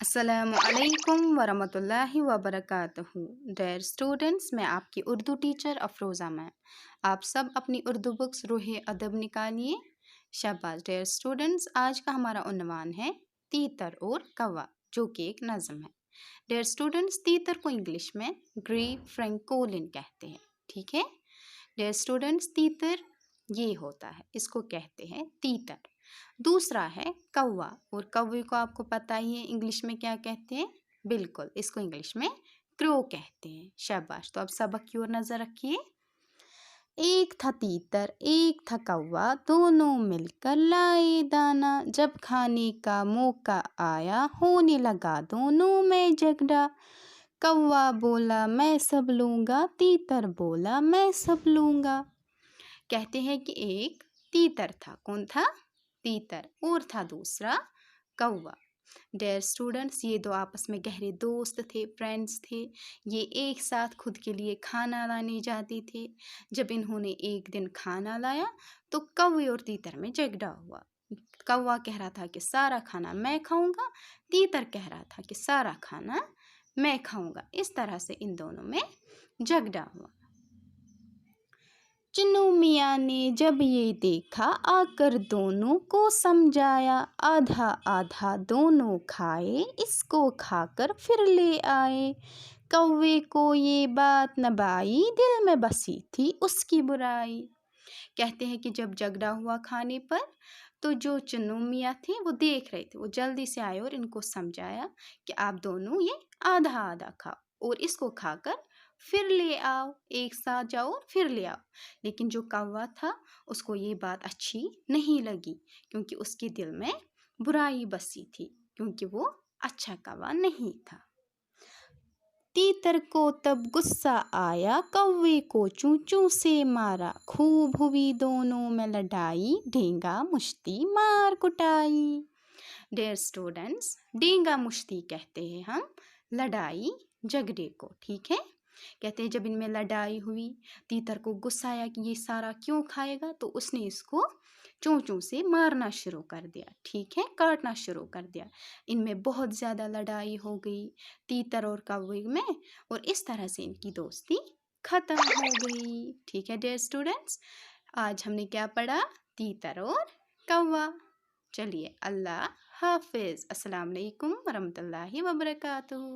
अस्सलामुअलैकुम वरहमतुल्लाहि वबरकातुहू। Dear students, मैं आपकी उर्दू टीचर अफरोज़ा मैम। आप सब अपनी उर्दू बुक्स रूहे अदब निकालिए। शाबाश डियर स्टूडेंट्स, आज का हमारा उन्वान है तीतर और कौवा, जो कि एक नज़म है। डियर स्टूडेंट्स, तीतर को इंग्लिश में ग्रे फ्रैंकोलिन कहते हैं। ठीक है डियर स्टूडेंट्स, तीतर ये होता है, इसको कहते हैं तीतर। दूसरा है कौवा, और कौवे को आपको पता ही है इंग्लिश में क्या कहते हैं। बिल्कुल, इसको इंग्लिश में क्रो कहते हैं। शाबाश, तो अब सबक की ओर नजर रखिए। एक था तीतर एक था कौवा, दोनों मिलकर लाए दाना। जब खाने का मौका आया, होने लगा दोनों में झगड़ा। कौवा बोला मैं सब लूँगा, तीतर बोला मैं सब लूँगा। कहते हैं कि एक तीतर था। कौन था? तीतर। और था दूसरा कौवा। डियर स्टूडेंट्स, ये दो आपस में गहरे दोस्त थे, फ्रेंड्स थे। ये एक साथ खुद के लिए खाना लाने जाते थे। जब इन्होंने एक दिन खाना लाया तो कौवे और तीतर में झगड़ा हुआ। कौवा कह रहा था कि सारा खाना मैं खाऊंगा, तीतर कह रहा था कि सारा खाना मैं खाऊंगा। इस तरह से इन दोनों में झगड़ा हुआ। चिन्नू मियाँ ने जब ये देखा, आकर दोनों को समझाया। आधा आधा दोनों खाए, इसको खाकर फिर ले आए। कौवे को ये बात न भाई, दिल में बसी थी उसकी बुराई। कहते हैं कि जब झगड़ा हुआ खाने पर, तो जो चिन्नू मियाँ थे वो देख रहे थे। वो जल्दी से आए और इनको समझाया कि आप दोनों ये आधा आधा खाओ और इसको खाकर फिर ले आओ, एक साथ जाओ और फिर ले आओ। लेकिन जो कौवा था, उसको ये बात अच्छी नहीं लगी, क्योंकि उसके दिल में बुराई बसी थी, क्योंकि वो अच्छा कौवा नहीं था। तीतर को तब गुस्सा आया, कौवे को चूं चूं से मारा। खूब हुई दोनों में लड़ाई, डेंगा मुश्ती मार कुटाई। डियर स्टूडेंट्स, डेंगा मुश्ती कहते हैं हम लड़ाई झगड़े को। ठीक है, कहते हैं जब इनमें लड़ाई हुई, तीतर को गुस्सा आया कि ये सारा क्यों खाएगा, तो उसने इसको चोंचों से मारना शुरू कर दिया। ठीक है, काटना शुरू कर दिया। इनमें बहुत ज़्यादा लड़ाई हो गई तीतर और कौवे में, और इस तरह से इनकी दोस्ती ख़त्म हो गई। ठीक है डियर स्टूडेंट्स, आज हमने क्या पढ़ा? तीतर और कौवा। चलिए, अल्लाह हाफिज़। अस्सलाम वालेकुम वरहमतुल्लाहि वबरकातुहू।